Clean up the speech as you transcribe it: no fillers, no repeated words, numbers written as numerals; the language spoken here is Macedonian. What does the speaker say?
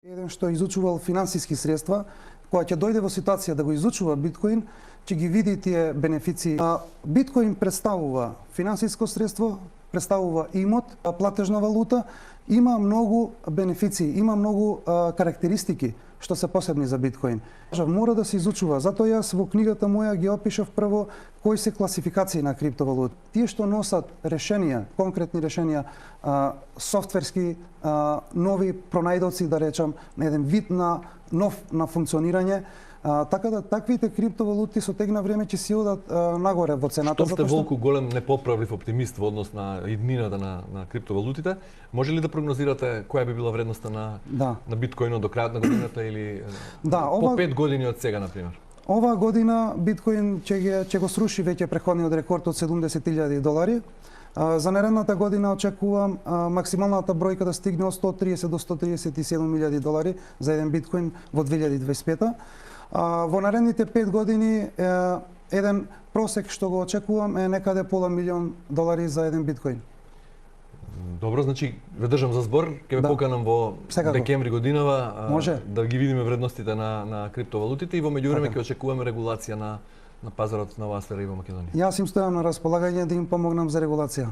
Еден што изучувал финансиски средства, кога ќе дојде во ситуација да го изучува биткоин, ќе ги види тие бенефиции. Биткоин представува финансиско средство, представува имот, платежна валута, има многу бенефиции, има многу карактеристики што се посебни за биткоин. Мора да се изучува, затоа јас во книгата моја ги опишав прво кои се класификации на криптовалути. Тие што носат решенија, конкретни решенија, софтверски, нови пронајдоци, да речам, на еден вид на функционирање, така да таквите криптовалути со тек на време ќе си одат нагоре во цената. Што сте Волку голем непоправлив оптимист во однос на иднината на криптовалутите, може ли да прогнозирате која би била вредноста на биткоинот до крајот на годината или по 5 години од сега, например? Оваа година биткоин ќе го сруши веќе преходниот рекорд од $70,000. За наредната година очекувам максималната бројка да стигне од $130 до $137,000 за еден биткоин во 2025. Во наредните 5 години еден просек што го очекувам е некаде $500,000 за еден биткоин. Добро, значи ве држам за збор, ќе ве поканам во декември годинава да ги видиме вредностите на криптовалутите и во меѓувреме ќе очекуваме регулација на пазарот на оваа сфера и во Македонија. Јас им стојам на располагање да им помогнам за регулација.